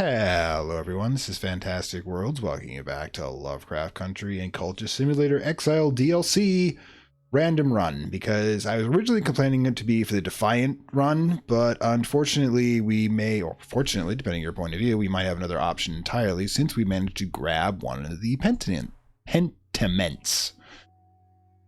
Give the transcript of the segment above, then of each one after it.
Hello everyone, this is Fantastic Worlds, welcoming you back to Lovecraft Country and Cultist Simulator Exile DLC random run, because I was originally complaining it to be for the Defiant run, but unfortunately we may, or fortunately, depending on your point of view, we might have another option entirely since we managed to grab one of the pentiments.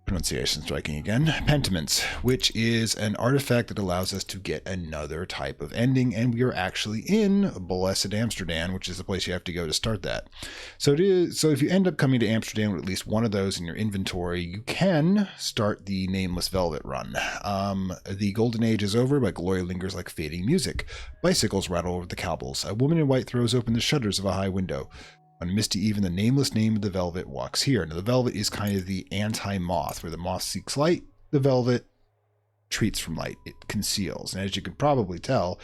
Pronunciation striking again. Pentiments, which is an artifact that allows us to get another type of ending, and we are actually in Blessed Amsterdam, which is the place you have to go to start that. So if you end up coming to Amsterdam with at least one of those in your inventory, you can start the Nameless Velvet run. The Golden Age is over, but glory lingers like fading music. Bicycles rattle over the cobbles. A woman in white throws open the shutters of a high window. On misty even, the nameless name of the velvet walks here. Now, the velvet is kind of the anti-moth, where the moth seeks light, the velvet treats from light. It conceals. And as you can probably tell,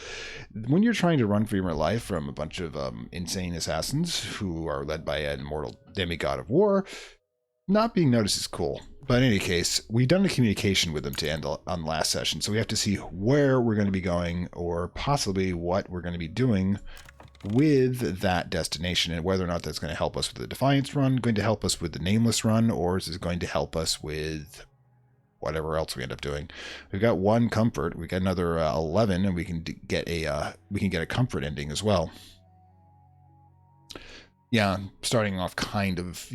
when you're trying to run for your life from a bunch of insane assassins who are led by an immortal demigod of war, not being noticed is cool. But in any case, we've done a communication with them to end on last session, so we have to see where we're going to be going, or possibly what we're going to be doing with that destination, and whether or not that's going to help us with the Defiance run, going to help us with the Nameless run, or is it going to help us with whatever else we end up doing. We've got one comfort, we got another 11, and we can get a comfort ending as well. Yeah, starting off kind of,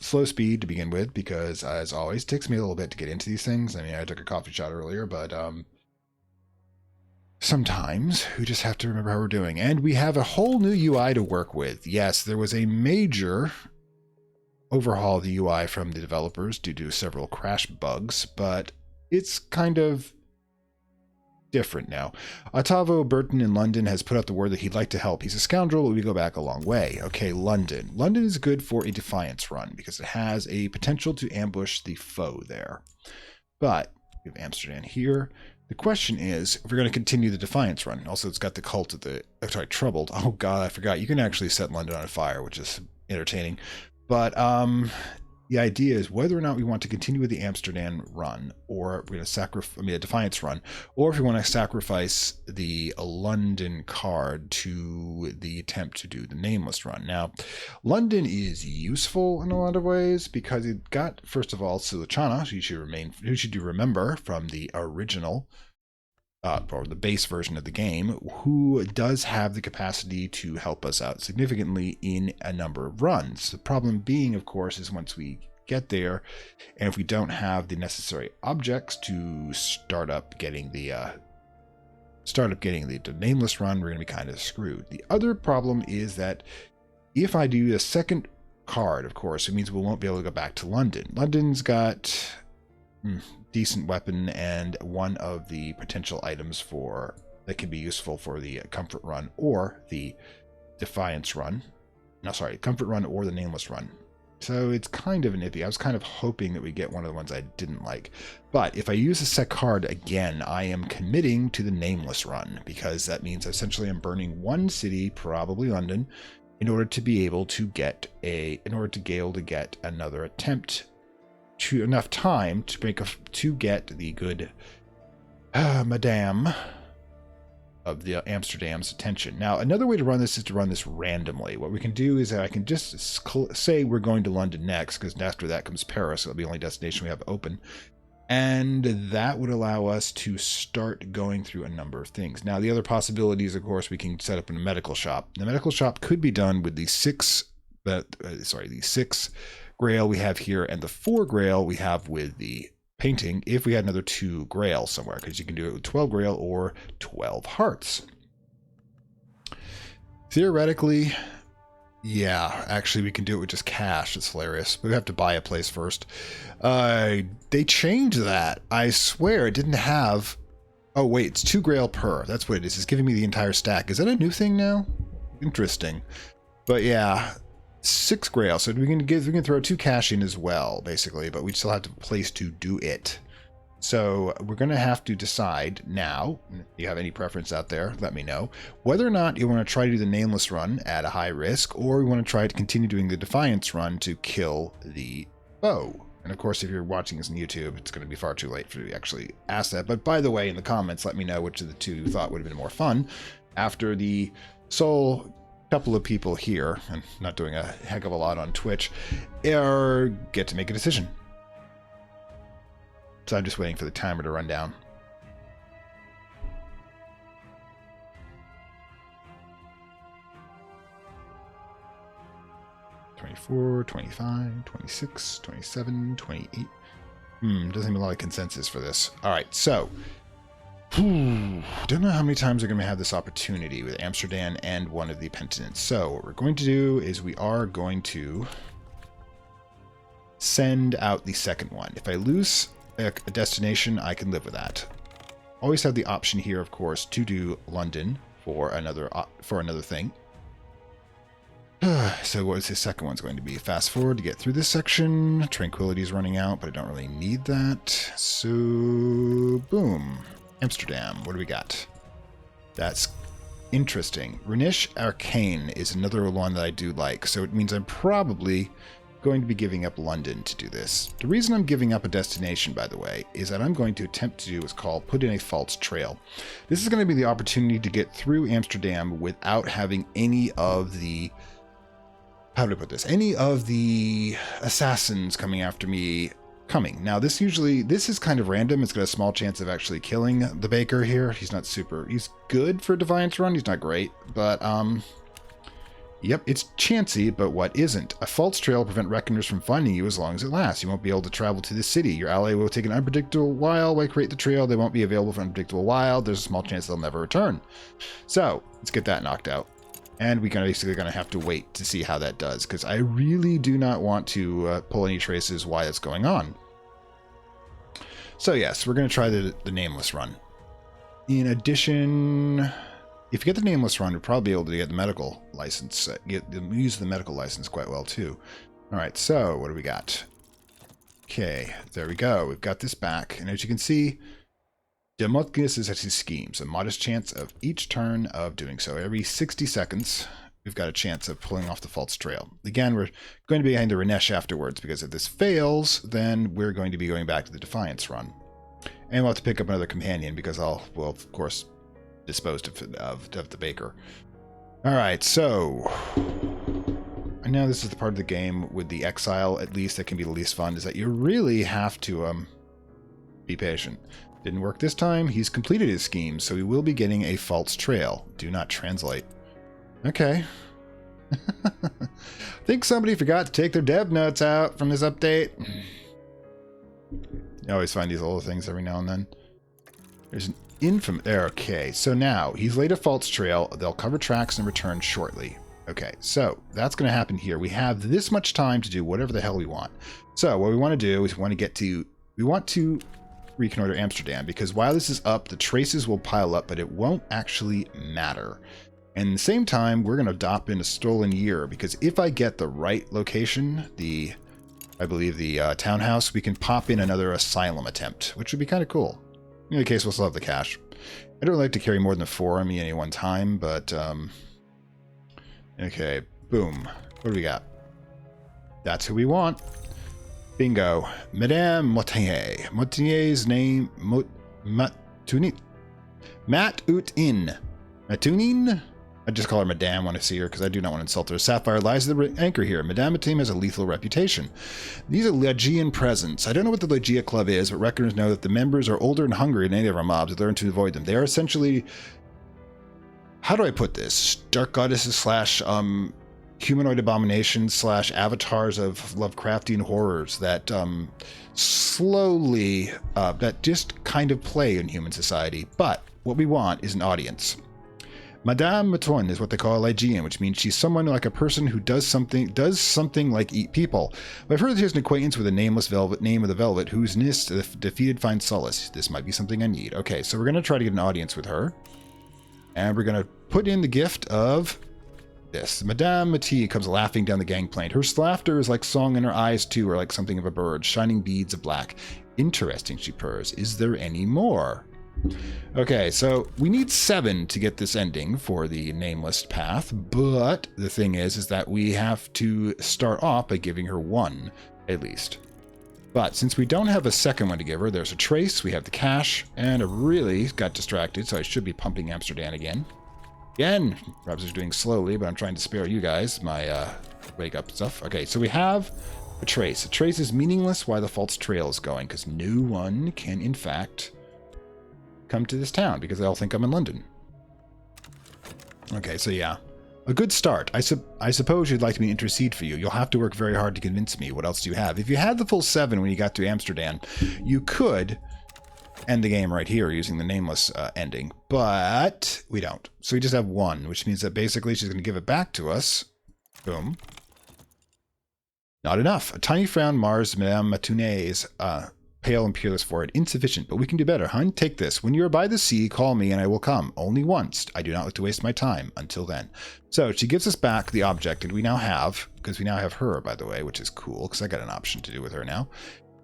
slow speed to begin with, because as always, it takes me a little bit to get into these things. I mean, I took a coffee shot earlier, but sometimes we just have to remember how we're doing. And we have a whole new UI to work with. Yes, there was a major overhaul of the UI from the developers due to several crash bugs, but it's kind of different now. Ottavo Burton in London has put out the word that he'd like to help. He's a scoundrel, but we go back a long way. Okay, London. London is good for a Defiance run because it has a potential to ambush the foe there. But we have Amsterdam here. The question is, if we're going to continue the Defiance run. Also, it's got the cult of the... Troubled. Oh, God, I forgot. You can actually set London on fire, which is entertaining. But the idea is whether or not we want to continue with the Amsterdam run, or we're going to sacrifice... a Defiance run, or if we want to sacrifice the London card to the attempt to do the Nameless run. Now, London is useful in a lot of ways, because it got, first of all, Silichana, who should you remember from the original, or the base version of the game, who does have the capacity to help us out significantly in a number of runs. The problem being, of course, is once we get there, and if we don't have the necessary objects to start up getting the Nameless run, we're going to be kind of screwed. The other problem is that if I do a second card, of course, it means we won't be able to go back to London. London's got decent weapon and one of the potential items that can be useful for the comfort run or the Defiance run. No, sorry, comfort run or the Nameless run. So it's kind of nippy. I was kind of hoping that we get one of the ones I didn't like. But if I use a set card again, I am committing to the Nameless run, because that means essentially I'm burning one city, probably London, in order to be able to get another attempt to enough time to get the good Madame of the Amsterdam's attention. Now, another way to run this is to run this randomly. What we can do is that I can just say we're going to London next, because after that comes Paris. So it'll be the only destination we have open. And that would allow us to start going through a number of things. Now, the other possibilities, of course, we can set up in a medical shop. The medical shop could be done with the six Grail we have here and the 4 Grail we have with the painting, if we had another 2 Grail somewhere, because you can do it with 12 Grail or 12 Hearts. Theoretically, yeah, actually we can do it with just cash. It's hilarious. But we have to buy a place first. They changed that. I swear it didn't have... Oh, wait, it's 2 Grail per. That's what it is. It's giving me the entire stack. Is that a new thing now? Interesting. But yeah... 6 Grail, so we can throw 2 cash in as well, basically, but we still have a place to do it. So we're going to have to decide now, if you have any preference out there, let me know, whether or not you want to try to do the Nameless run at a high risk, or you want to try to continue doing the Defiance run to kill the foe. And of course, if you're watching this on YouTube, it's going to be far too late for you to actually ask that. But by the way, in the comments, let me know which of the two you thought would have been more fun after the Soul couple of people here, and not doing a heck of a lot on Twitch, get to make a decision. So I'm just waiting for the timer to run down. $24, $25, $26, $27, $28. Doesn't seem a lot of consensus for this. All right, so don't know how many times we're going to have this opportunity with Amsterdam and one of the penitents. So what we're going to do is we are going to send out the second one. If I lose a destination, I can live with that. Always have the option here, of course, to do London for another thing. So what is the second one's going to be? Fast forward to get through this section. Tranquility is running out, but I don't really need that. So, boom. Amsterdam. What do we got? That's interesting. Rhenish Arcane is another one that I do like. So it means I'm probably going to be giving up London to do this. The reason I'm giving up a destination, by the way, is that I'm going to attempt to do what's called put in a false trail. This is going to be the opportunity to get through Amsterdam without having any of the... How do I put this? Any of the assassins coming after me coming. Now, this is kind of random. It's got a small chance of actually killing the baker here. He's good for Defiance Run. He's not great, but, yep, it's chancy, but what isn't? A false trail will prevent reckoners from finding you as long as it lasts. You won't be able to travel to the city. Your ally will take an unpredictable while. Why create the trail? They won't be available for an unpredictable while. There's a small chance they'll never return. So, let's get that knocked out. And we're basically going to have to wait to see how that does, because I really do not want to pull any traces why it's going on. So yes, we're going to try the Nameless Run. In addition, if you get the Nameless Run, you'll probably be able to get the medical license, use the medical license quite well too. All right, so what do we got? Okay, there we go. We've got this back, and as you can see, Demotkius is at his schemes, a modest chance of each turn of doing so. Every 60 seconds, we've got a chance of pulling off the false trail. Again, we're going to be behind the Rhenish afterwards, because if this fails, then we're going to be going back to the Defiance Run. And we'll have to pick up another companion, because we'll, of course, dispose of the baker. Alright, so... I know this is the part of the game with the Exile, at least, that can be the least fun, is that you really have to be patient. Didn't work this time. He's completed his scheme, so he will be getting a false trail. Do not translate. Okay. I think somebody forgot to take their dev notes out from this update. I always find these little things every now and then. There's an infamous... There, okay. So now, he's laid a false trail. They'll cover tracks and return shortly. Okay, so that's going to happen here. We have this much time to do whatever the hell we want. So what we want to do is we want to reconnoiter Amsterdam, because while this is up, the traces will pile up, but it won't actually matter. And at the same time, we're going to adopt in a stolen year, because if I get the right location, I believe the townhouse, we can pop in another asylum attempt, which would be kind of cool. In any case, we'll still have the cash. I don't like to carry more than 4 on me at any one time, but okay, boom. What do we got? That's who we want. Bingo. Mme Matutine. Matine's name... Matutine. Matutine. Matutine? I just call her Madame when I see her, because I do not want to insult her. Sapphire lies at the anchor here. Mme Matutine has a lethal reputation. These are Legian presence. I don't know what the Legia Club is, but reckoners know that the members are older and hungry than any of our mobs and learn to avoid them. They are essentially... How do I put this? Dark goddesses / humanoid abominations / avatars of Lovecraftian horrors that slowly, that just kind of play in human society. But what we want is an audience. Mme Matutine is what they call a Lygian, which means she's someone like a person who does something like eat people. But I've heard that she has an acquaintance with a nameless name of the Velvet, whose nist the defeated find solace. This might be something I need. Okay, so we're going to try to get an audience with her. And we're going to put in the gift of... this. Mme Matutine comes laughing down the gangplank. Her laughter is like song, and her eyes too are like something of a bird, shining beads of black. Interesting, she purrs. Is there any more? Okay, so we need 7 to get this ending for the nameless path, but the thing is that we have to start off by giving her 1, at least. But since we don't have a second one to give her, there's a trace, we have the cash, and I really got distracted, so I should be pumping Amsterdam again. Again, browser's doing slowly, but I'm trying to spare you guys my wake up stuff. Okay, so we have a trace. A trace is meaningless while the false trail is going, because no one can, in fact, come to this town, because they'll think I'm in London. Okay, so yeah. A good start. I suppose you'd like me to intercede for you. You'll have to work very hard to convince me. What else do you have? If you had the full 7 when you got to Amsterdam, you could end the game right here using the nameless ending, but we don't. So we just have 1, which means that basically she's going to give it back to us. Boom. Not enough. A tiny frown mars Mme Matutine's pale and peerless forehead. Insufficient, but we can do better, hun. Take this. When you are by the sea, call me and I will come. Only once. I do not like to waste my time. Until then. So she gives us back the object, and we now have, because we now have her, by the way, which is cool, because I got an option to do with her now.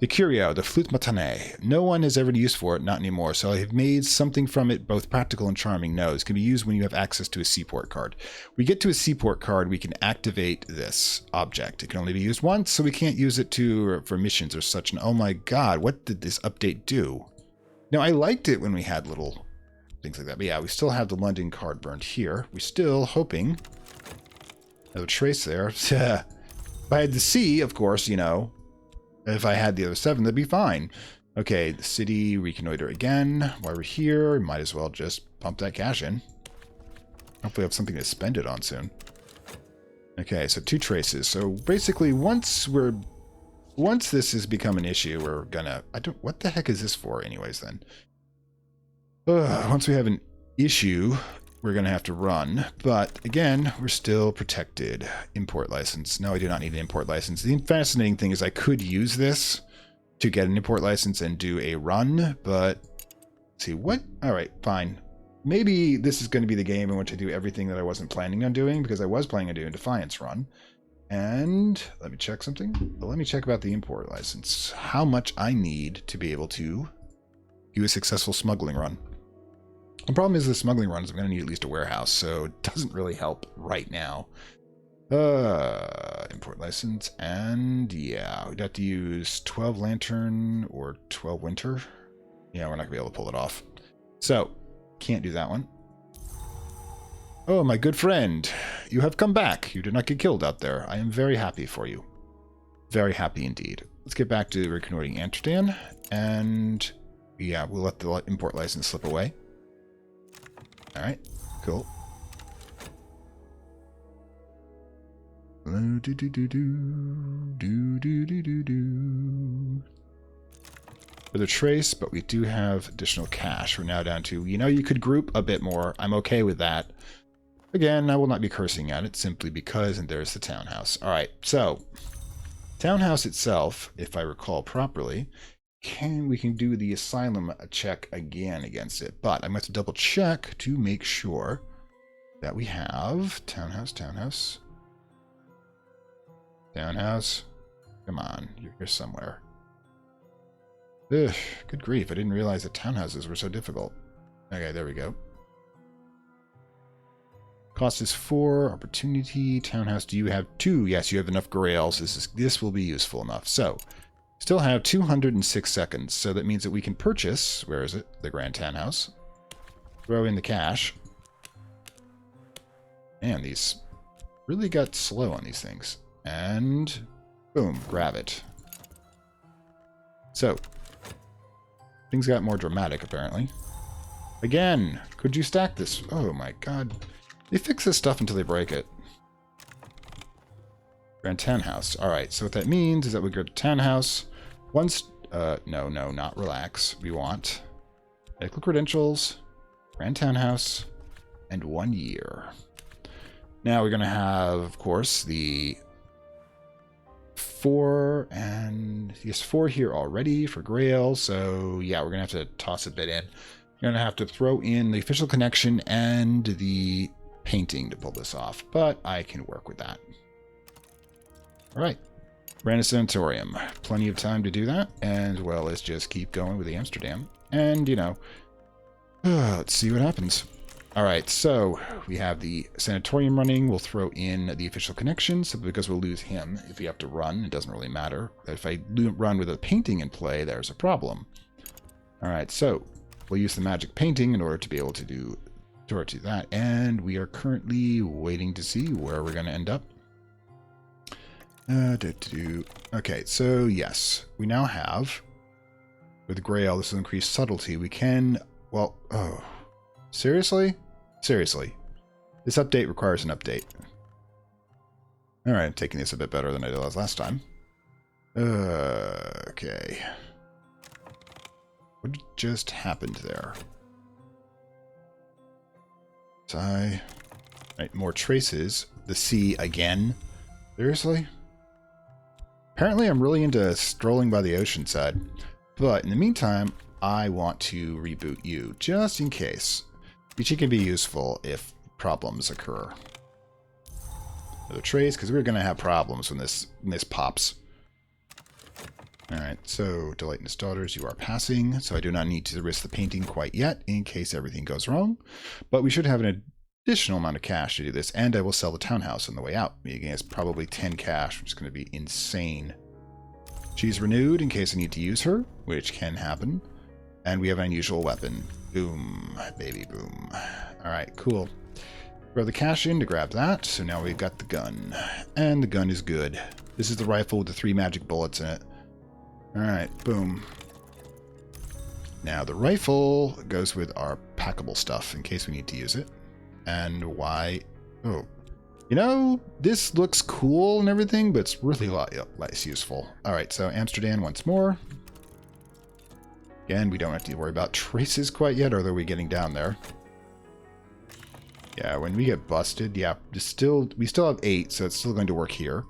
The curio, the flute matane. No one has ever had use for it, not anymore, so I have made something from it both practical and charming. No, it can be used when you have access to a seaport card. We get to a seaport card, we can activate this object. It can only be used once, so we can't use it for missions or such. And oh my god, what did this update do? Now, I liked it when we had little things like that, but yeah, we still have the London card burned here. We're still hoping. There's a trace there. If I had the sea, of course, you know, if I had the other 7, that'd be fine. Okay, the city, reconnoiter again. While we're here, might as well just pump that cash in. Hopefully I have something to spend it on soon. Okay, so 2 traces. So basically, once this has become an issue, we're gonna... what the heck is this for anyways then? Once we have an issue, we're gonna have to run. But again, we're still protected. Import license. No, I do not need an import license. The fascinating thing is I could use this to get an import license and do a run, but let's see what? All right, fine. Maybe this is going to be the game in which I do everything that I wasn't planning on doing, because I was planning on doing a Defiance run. And let me check something. Let me check about the import license. How much I need to be able to do a successful smuggling run. The problem is the smuggling runs, I'm going to need at least a warehouse, so it doesn't really help right now. Import license, and yeah, we'd have to use 12 lantern or 12 winter. Yeah, we're not going to be able to pull it off. So, can't do that one. Oh, my good friend, you have come back. You did not get killed out there. I am very happy for you. Very happy indeed. Let's get back to reconnoitering Amsterdam, and yeah, we'll let the import license slip away. All right, cool. For the trace, but we do have additional cash. We're now down to, you know, you could group a bit more. I'm okay with that. Again, I will not be cursing at it simply because, and there's the townhouse. All right, so townhouse itself, if I recall properly, we can do the asylum check again against it, but I must double check to make sure that we have townhouse. Come on, you're here somewhere. Ugh, good grief, I didn't realize that townhouses were so difficult. Okay, there we go. Cost is 4, opportunity, townhouse, do you have 2? Yes, you have enough grails. This will be useful enough. So, still have 206 seconds, so that means that we can purchase, where is it? The Grand Townhouse. Throw in the cash. Man, these really got slow on these things. And boom, grab it. So, things got more dramatic apparently. Again, could you stack this? Oh my god. They fix this stuff until they break it. Grand Townhouse. Alright, so what that means is that we go to Townhouse. Once, no, not relax. We want medical credentials, Grand Townhouse, and 1 year. Now we're going to have, of course, the 4 and yes, 4 here already for Grail. So yeah, we're going to have to toss a bit in. You're going to have to throw in the official connection and the painting to pull this off, but I can work with that. All right. Brandon Sanatorium. Plenty of time to do that, as well as just keep going with the Amsterdam. And, you know, let's see what happens. All right, so we have the Sanatorium running. We'll throw in the official connection, simply because we'll lose him if we have to run. It doesn't really matter. If I run with a painting in play, there's a problem. All right, so we'll use the magic painting in order to be able to Sure, to that. And we are currently waiting to see where we're going to end up. Okay, so yes, we now have, with Grail, this will increase subtlety. We can, well, oh, seriously? Seriously. This update requires an update. Alright, I'm taking this a bit better than I did last time. Okay. What just happened there? Right, more traces. The sea again. Seriously? Apparently I'm really into strolling by the ocean side. But in the meantime, I want to reboot you, just in case. Which can be useful if problems occur. Another trace, because we're going to have problems when this pops. Alright, so Delight and his daughters, you are passing, so I do not need to risk the painting quite yet, in case everything goes wrong. But we should have an additional amount of cash to do this, and I will sell the townhouse on the way out. Meaning it's probably 10 cash, which is going to be insane. She's renewed in case I need to use her, which can happen. And we have an unusual weapon. Boom, baby boom. Alright, cool. Throw the cash in to grab that, so now we've got the gun. And the gun is good. This is the rifle with the 3 magic bullets in it. Alright, boom. Now the rifle goes with our packable stuff in case we need to use it. And why? Oh. You know, this looks cool and everything, but it's really a lot less useful. Alright, so Amsterdam once more. Again, we don't have to worry about traces quite yet, although we're getting down there. Yeah, when we get busted, yeah, we still have 8, so it's still going to work here.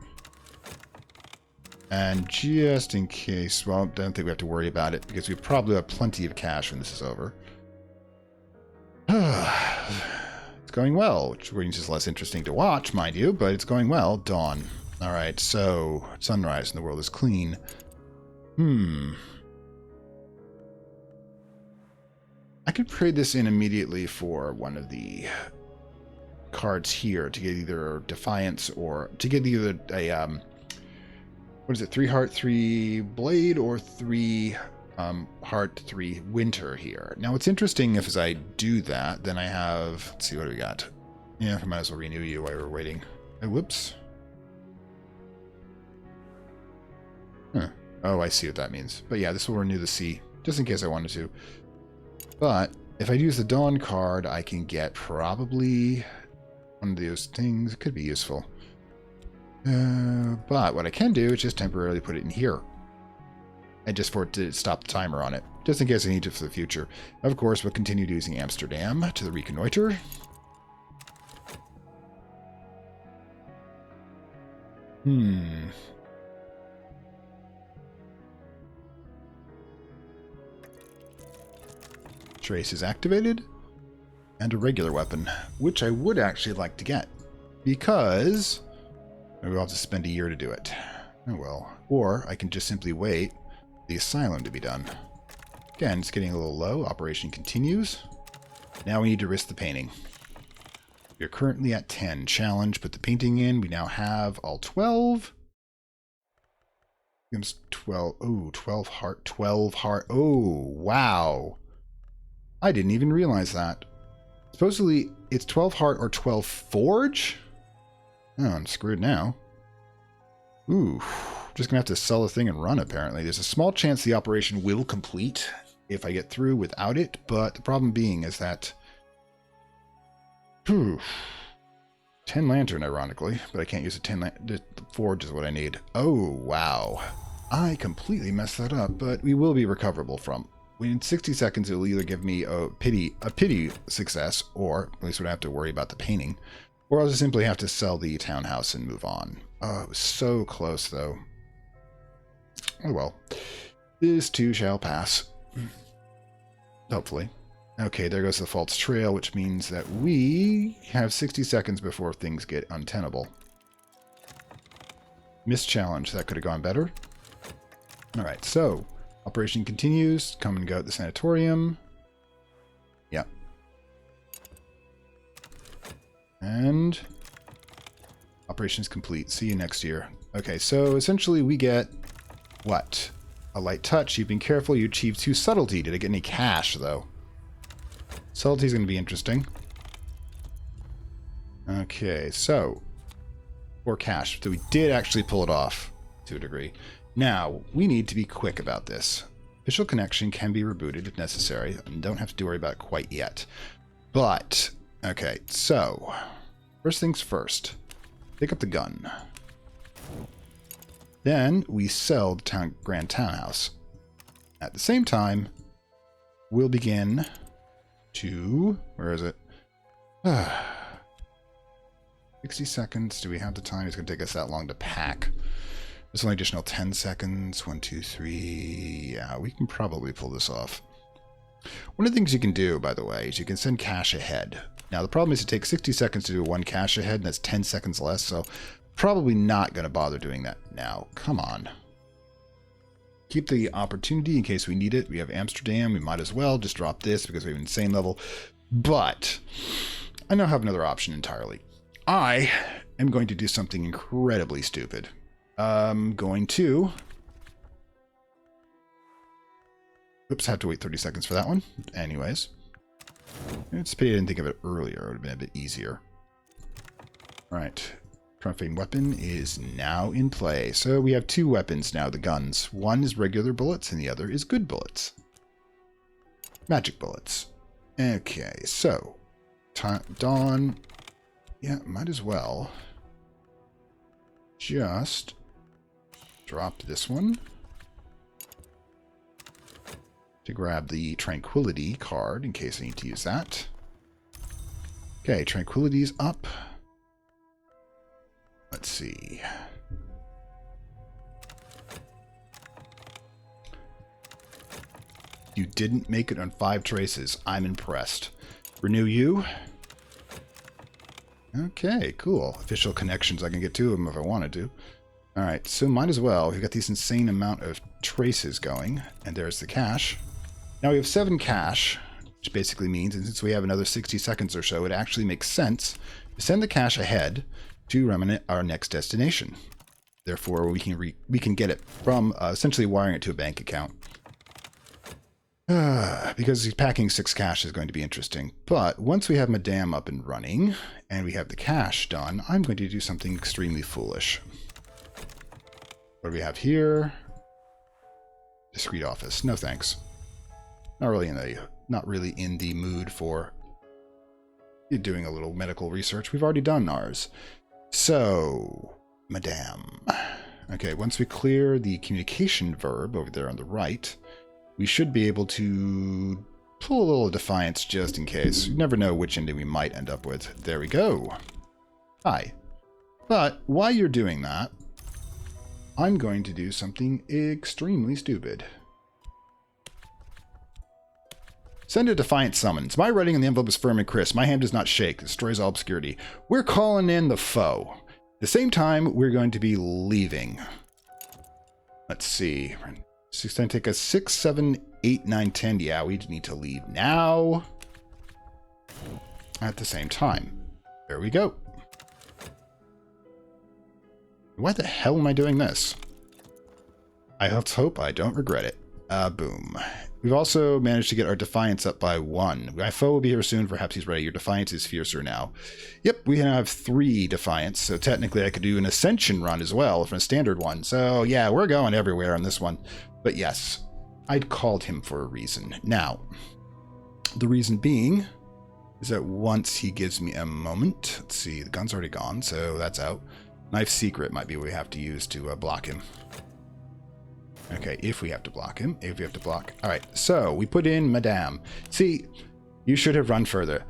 And just in case, well, I don't think we have to worry about it, because we probably have plenty of cash when this is over. It's going well, which means it's less interesting to watch, mind you, but it's going well. Dawn. Alright, so, sunrise and the world is clean. I could trade this in immediately for one of the cards here to get either Defiance or to get either a, what is it, 3 heart, 3 blade, or 3 heart, 3 winter here. Now, what's interesting if as I do that, then I have, let's see, what do we got? Yeah, I might as well renew you while we're waiting. Oh, whoops. Huh. Oh, I see what that means. But yeah, this will renew the sea, just in case I wanted to. But if I use the Dawn card, I can get probably one of those things. It could be useful. But what I can do is just temporarily put it in here. And just for it to stop the timer on it. Just in case I need it for the future. Of course, we'll continue using Amsterdam to the reconnoiter. Trace is activated. And a regular weapon, which I would actually like to get. Because maybe I'll have to spend a year to do it. Oh well. Or I can just simply wait for the asylum to be done. Again, it's getting a little low. Operation continues. Now we need to risk the painting. We're currently at 10. Challenge, put the painting in. We now have all 12. 12. Oh, 12 heart. 12 heart. Oh, wow. I didn't even realize that. Supposedly, it's 12 heart or 12 forge? Oh, I'm screwed now. Ooh, just gonna have to sell the thing and run, apparently. There's a small chance the operation will complete if I get through without it, but the problem being is that... 10 lantern, ironically, but I can't use a 10 lantern. The forge is what I need. Oh, wow. I completely messed that up, but we will be recoverable from. In 60 seconds, it'll either give me a pity success, or at least we don't have to worry about the painting, or I'll just simply have to sell the townhouse and move on. Oh, it was so close, though. Oh well. This too shall pass. Hopefully. Okay, there goes the false trail, which means that we have 60 seconds before things get untenable. Missed challenge. That could have gone better. Alright, so... Operation continues. Come and go at the sanatorium. Yep. And operation's complete. See you next year. Okay, so essentially we get what? A light touch. You've been careful. You achieved 2 subtlety. Did I get any cash, though? Subtlety's going to be interesting. Okay, so 4 cash. So we did actually pull it off to a degree. Now, we need to be quick about this. Official connection can be rebooted if necessary, and don't have to worry about it quite yet. But, okay, so first things first. Pick up the gun. Then we sell the Grand Townhouse. At the same time, we'll begin to... Where is it? 60 seconds. Do we have the time? It's going to take us that long to pack. There's only additional 10 seconds. 1, 2, 3. Yeah, we can probably pull this off. One of the things you can do, by the way, is you can send cash ahead. Now, the problem is it takes 60 seconds to do 1 cash ahead, and that's 10 seconds less, so probably not going to bother doing that now. Come on. Keep the opportunity in case we need it. We have Amsterdam. We might as well just drop this because we have an insane level. But I now have another option entirely. I am going to do something incredibly stupid. I'm going to... Oops, I have to wait 30 seconds for that one. Anyways. It's a pity I didn't think of it earlier. It would have been a bit easier. Alright. Trumpeting weapon is now in play. So we have 2 weapons now, the guns. One is regular bullets and the other is good bullets. Magic bullets. Okay, so... Dawn... Yeah, might as well just drop this one to grab the Tranquility card in case I need to use that. Okay, Tranquility's up. Let's see. You didn't make it on 5 traces. I'm impressed. Renew you. Okay, cool. Official connections. I can get 2 of them if I wanted to. Alright, so might as well. We've got this insane amount of traces going. And there's the cash. Now we have 7 cash, which basically means, and since we have another 60 seconds or so, it actually makes sense to send the cash ahead to Remnant, our next destination. Therefore, we can get it from essentially wiring it to a bank account. Because packing 6 cash is going to be interesting. But once we have Madame up and running, and we have the cash done, I'm going to do something extremely foolish. What do we have here? Discreet office. No thanks. Not really in the mood for doing a little medical research. We've already done ours. So, Madame. Okay, once we clear the communication verb over there on the right, we should be able to pull a little defiance just in case. You never know which ending we might end up with. There we go. Hi. But while you're doing that, I'm going to do something extremely stupid. Send a defiant summons. My writing on the envelope is firm and crisp. My hand does not shake. It destroys all obscurity. We're calling in the foe. At the same time, we're going to be leaving. Let's see. It's going to take us 6, 7, 8, 9, 10. Yeah, we need to leave now. At the same time. There we go. Why the hell am I doing this? Let's hope I don't regret it. Boom. We've also managed to get our defiance up by 1. My foe will be here soon. Perhaps he's ready. Your defiance is fiercer now. Yep, we now have 3 defiance. So technically I could do an ascension run as well from a standard one. So yeah, we're going everywhere on this one. But yes, I'd called him for a reason. Now, the reason being is that once he gives me a moment, let's see, the gun's already gone, so that's out. Knife secret might be what we have to use to block him. Okay, if we have to block him. If we have to block. All right, so we put in Madame. See, you should have run further.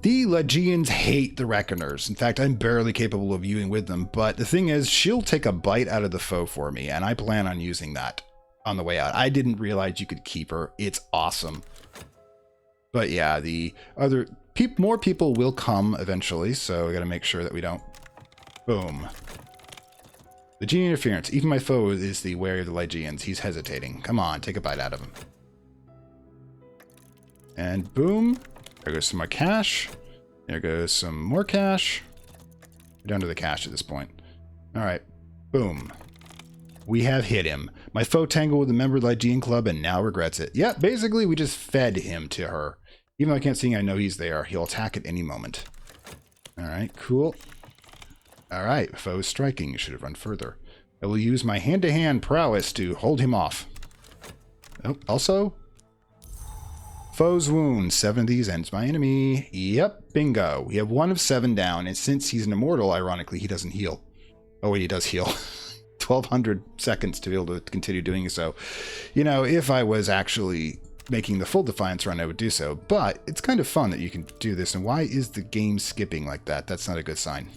The Legions hate the Reckoners. In fact, I'm barely capable of viewing with them. But the thing is, she'll take a bite out of the foe for me, and I plan on using that on the way out. I didn't realize you could keep her. It's awesome. But yeah, the other more people will come eventually, so we got to make sure that we don't. Boom. Legion interference. Even my foe is the wary of the Legions. He's hesitating. Come on, take a bite out of him. And boom. There goes some more cash. There goes some more cash. We're down to the cash at this point. All right. Boom. We have hit him. My foe tangled with a member of the Legion Club and now regrets it. Yeah, basically we just fed him to her. Even though I can't see him, I know he's there. He'll attack at any moment. All right, cool. All right, foe striking. You should have run further. I will use my hand-to-hand prowess to hold him off. Oh, also, foe's wound. 7 of these ends my enemy. Yep, bingo. We have 1 of 7 down, and since he's an immortal, ironically, he doesn't heal. Oh, wait, he does heal. 1,200 seconds to be able to continue doing so. You know, if I was actually making the full Defiance run, I would do so. But it's kind of fun that you can do this. And why is the game skipping like that? That's not a good sign.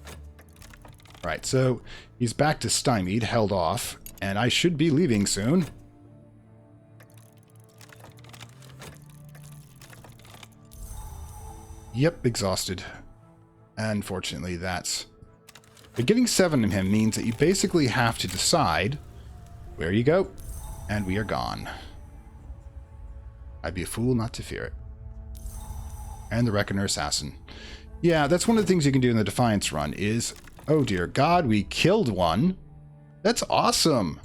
All right, so he's back to stymied, held off, and I should be leaving soon. Yep, exhausted. Unfortunately, that's... But getting 7 of him means that you basically have to decide where you go, and we are gone. I'd be a fool not to fear it. And the Reckoner Assassin. Yeah, that's one of the things you can do in the Defiance run is... Oh dear God, we killed one. That's awesome.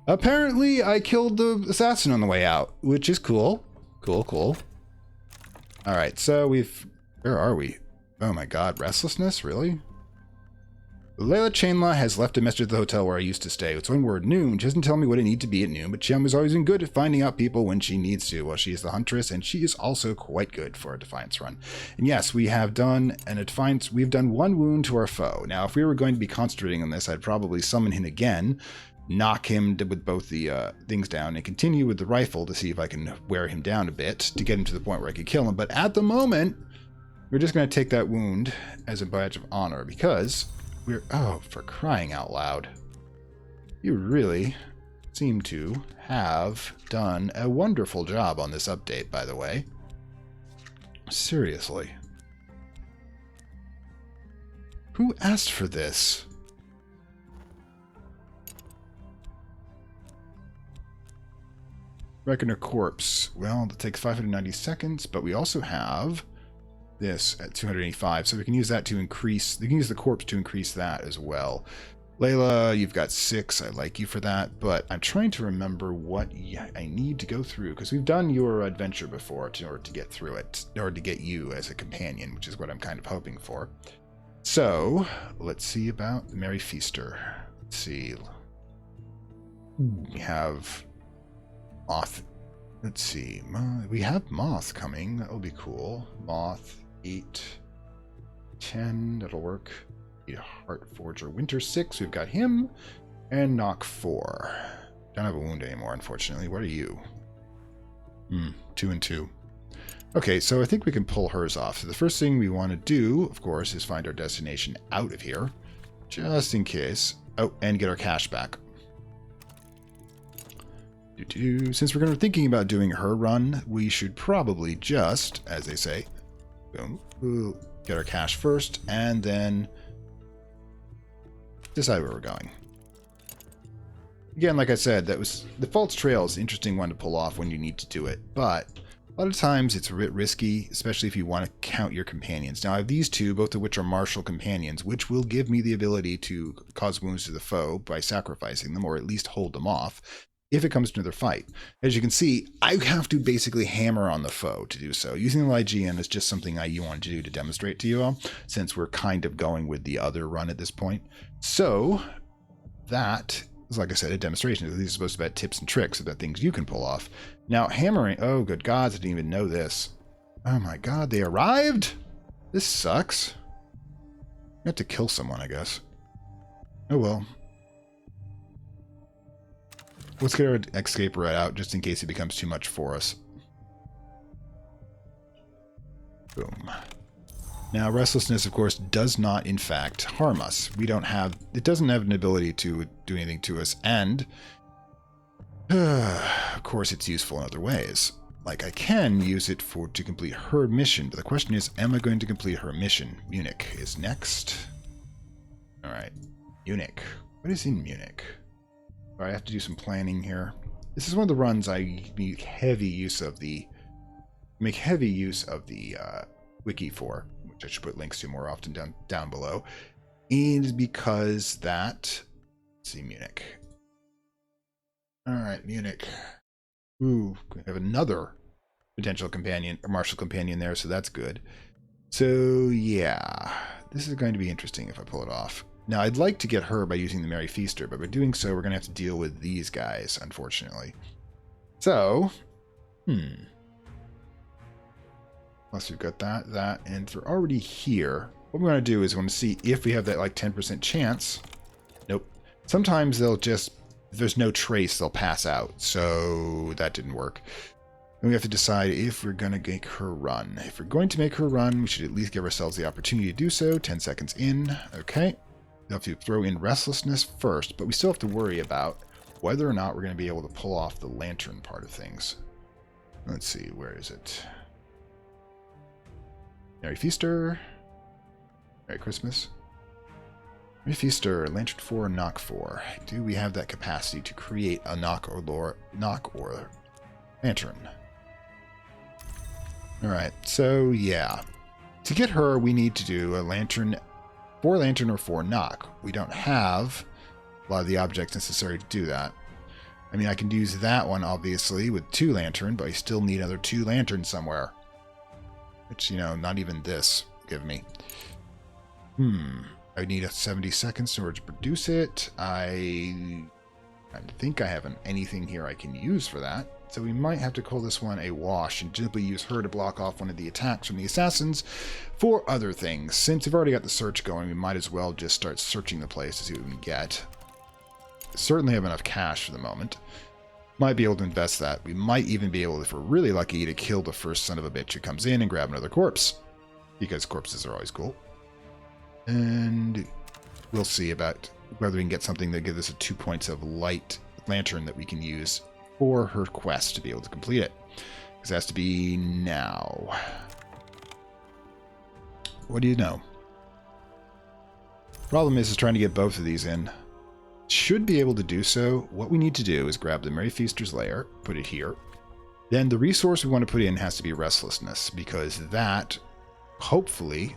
Apparently, I killed the assassin on the way out, which is cool. Cool, cool. Alright, so we've... Where are we? Oh my God, Restlessness? Really? Layla Chainlaw has left a message at the hotel where I used to stay. It's one word, noon. She doesn't tell me what I need to be at noon, but Chum is always been good at finding out people when she needs to. Well, she is the huntress, and she is also quite good for a Defiance run. And yes, we have done we've done 1 wound to our foe. Now, if we were going to be concentrating on this, I'd probably summon him again, knock him with both the things down, and continue with the rifle to see if I can wear him down a bit to get him to the point where I can kill him. But at the moment, we're just going to take that wound as a badge of honor because... Oh, for crying out loud. You really seem to have done a wonderful job on this update, by the way. Seriously. Who asked for this? Reckoner Corpse. Well, that takes 590 seconds, but we also have... this at 285, so we can use that to increase, we can use the corpse to increase that as well. Layla, you've got 6, I like you for that, but I'm trying to remember what I need to go through, because we've done your adventure before in order to get through it, in order to get you as a companion, which is what I'm kind of hoping for. So, let's see about the Merry Feaster. Let's see. We have Moth. Let's see. We have Moth coming. That will be cool. Moth. 8, 10, that'll work. Heart Forger. Winter 6, we've got him. And Knock 4. Don't have a wound anymore, unfortunately. What are you? 2 and 2. Okay, so I think we can pull hers off. So the first thing we want to do, of course, is find our destination out of here. Just in case. Oh, and get our cash back. Since we're going to be thinking about doing her run, we should probably just, as they say, boom, we'll get our cash first, and then decide where we're going. Again, like I said, that was the False Trail is an interesting one to pull off when you need to do it, but a lot of times it's a bit risky, especially if you want to count your companions. Now I have these 2, both of which are martial companions, which will give me the ability to cause wounds to the foe by sacrificing them, or at least hold them off if it comes to another fight. As you can see, I have to basically hammer on the foe to do so. Using the IGN is just something I wanted to do to demonstrate to you all, since we're kind of going with the other run at this point. So, that is, like I said, a demonstration. These are supposed to be tips and tricks about things you can pull off. Now, hammering... Oh, good gods, I didn't even know this. Oh my god, they arrived? This sucks. I have to kill someone, I guess. Oh well. Let's get our escape route out, just in case it becomes too much for us. Boom. Now, Restlessness, of course, does not, in fact, harm us. We don't have... It doesn't have an ability to do anything to us, and... of course, it's useful in other ways. Like, I can use it to complete her mission, but the question is, am I going to complete her mission? Munich is next. Alright. Munich. What is in Munich? I have to do some planning here. This is one of the runs I make heavy use of the wiki for, which I should put links to more often down below. And because that, let's see, Munich. All right, Munich. Ooh, we have another potential companion, or martial companion there, so that's good. So, yeah. This is going to be interesting if I pull it off. Now, I'd like to get her by using the Merry Feaster, but by doing so, we're going to have to deal with these guys, unfortunately. So, Unless we've got that, and if they're already here, what we want to do is we want to see if we have that, like, 10% chance. Nope. Sometimes they'll just, if there's no trace, they'll pass out, so that didn't work. And we have to decide if we're going to make her run. If we're going to make her run, we should at least give ourselves the opportunity to do so. 10 seconds in. Okay. We'll have to throw in Restlessness first, but we still have to worry about whether or not we're going to be able to pull off the lantern part of things. Let's see, where is it? Merry Feaster. Merry Christmas. Merry Feaster, Lantern 4, Knock 4. Do we have that capacity to create a knock or lantern? Alright, so yeah. To get her, we need to do a lantern, 4 lantern or 4 knock. We don't have a lot of the objects necessary to do that. I mean, I can use that one, obviously, with 2 lantern, but I still need another 2 lanterns somewhere. Which, you know, not even this give me. I need a 70 seconds in order to produce it. I think I have anything here I can use for that. So we might have to call this one a wash and simply use her to block off one of the attacks from the assassins for other things. Since we've already got the search going, we might as well just start searching the place to see what we can get. Certainly have enough cash for the moment. Might be able to invest that. We might even be able, if we're really lucky, to kill the first son of a bitch who comes in and grab another corpse. Because corpses are always cool. And we'll see about whether we can get something that gives us a 2 points of light lantern that we can use for her quest to be able to complete it. Because it has to be now. What do you know? Problem is trying to get both of these in. Should be able to do so. What we need to do is grab the Merry Feaster's lair, put it here. Then the resource we want to put in has to be Restlessness, because that, hopefully,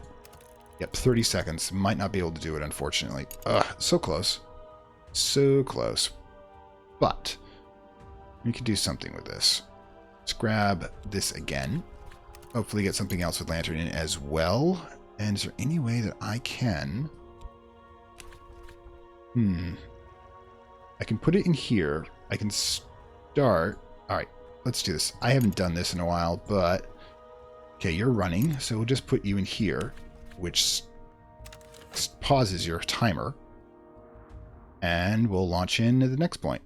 yep, 30 seconds, might not be able to do it, unfortunately. Ugh, so close. So close. But we can do something with this. Let's grab this again. Hopefully get something else with Lantern in as well. And is there any way that I can... I can put it in here. I can start... Alright, let's do this. I haven't done this in a while, but... Okay, you're running, so we'll just put you in here, which pauses your timer. And we'll launch in at the next point.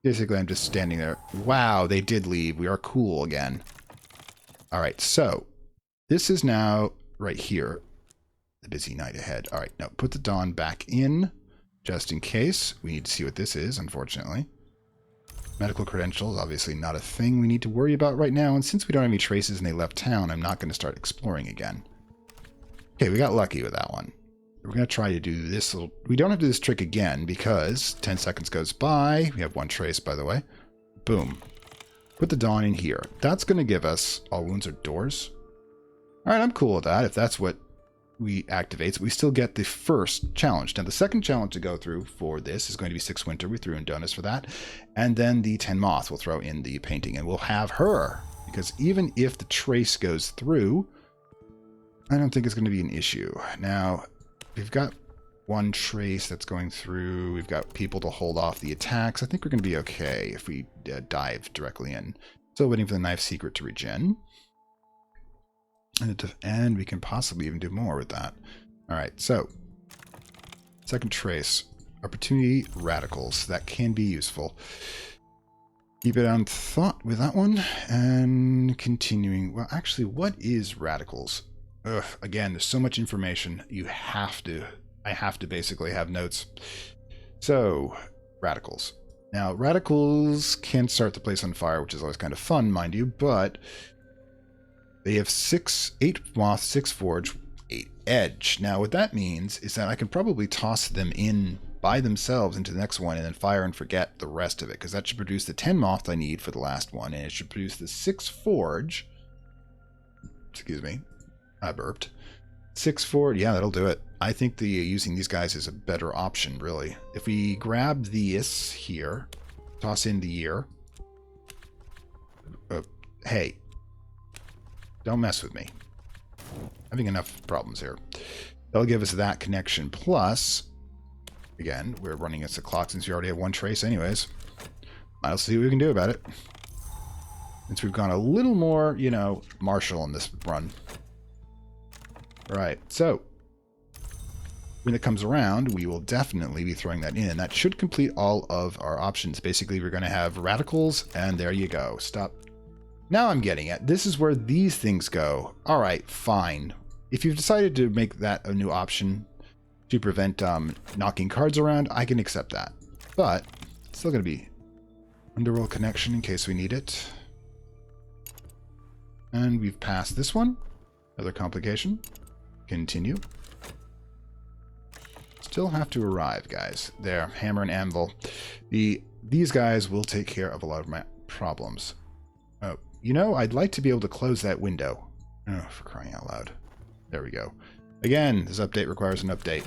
Basically, I'm just standing there. Wow, they did leave. We are cool again. Alright, so... This is now right here. The busy night ahead. Alright, now put the dawn back in. Just in case. We need to see what this is, unfortunately. Medical credentials, obviously not a thing we need to worry about right now, and since we don't have any traces and they left town, I'm not going to start exploring again. Okay, we got lucky with that one. We're going to try to do this little... We don't have to do this trick again, because 10 seconds goes by. We have 1 trace, by the way. Boom. Put the dawn in here. That's going to give us... All wounds are doors. Alright, I'm cool with that, if that's what we activate. We still get the first challenge. Now, the second challenge to go through for this is going to be 6 Winter. We threw in donuts for that. And then the 10 Moth will throw in the painting. And we'll have her. Because even if the trace goes through, I don't think it's going to be an issue. Now, we've got 1 trace that's going through. We've got people to hold off the attacks. I think we're going to be okay if we dive directly in. Still waiting for the knife secret to regen. And we can possibly even do more with that. Alright, so second trace. Opportunity radicals. That can be useful. Keep it on thought with that one. And continuing. Well, actually, what is radicals? Ugh, again, there's so much information. I have to basically have notes. So, radicals. Now, radicals can start the place on fire, which is always kind of fun, mind you, but... They have 8 moth, 6 forge, 8 edge. Now, what that means is that I can probably toss them in by themselves into the next one and then fire and forget the rest of it, because that should produce the 10 moth I need for the last one, and it should produce the 6 forge. Excuse me, I burped. 6 forge, yeah, that'll do it. I think using these guys is a better option, really. If we grab this here, toss in the year. Hey. Don't mess with me. Having enough problems here. That'll give us that connection. Plus, again, we're running against the clock since we already have one trace anyways. I'll see what we can do about it. Since we've gone a little more, you know, martial in this run. Right, so when it comes around, we will definitely be throwing that in. That should complete all of our options. Basically, we're going to have radicals, and there you go. Stop. Now I'm getting it. This is where these things go. All right, fine. If you've decided to make that a new option to prevent knocking cards around, I can accept that. But it's still going to be underworld connection in case we need it. And we've passed this one. Another complication. Continue. Still have to arrive, guys. There, hammer and anvil. These guys will take care of a lot of my problems. Oh, you know, I'd like to be able to close that window. Oh, for crying out loud. There we go. Again, this update requires an update.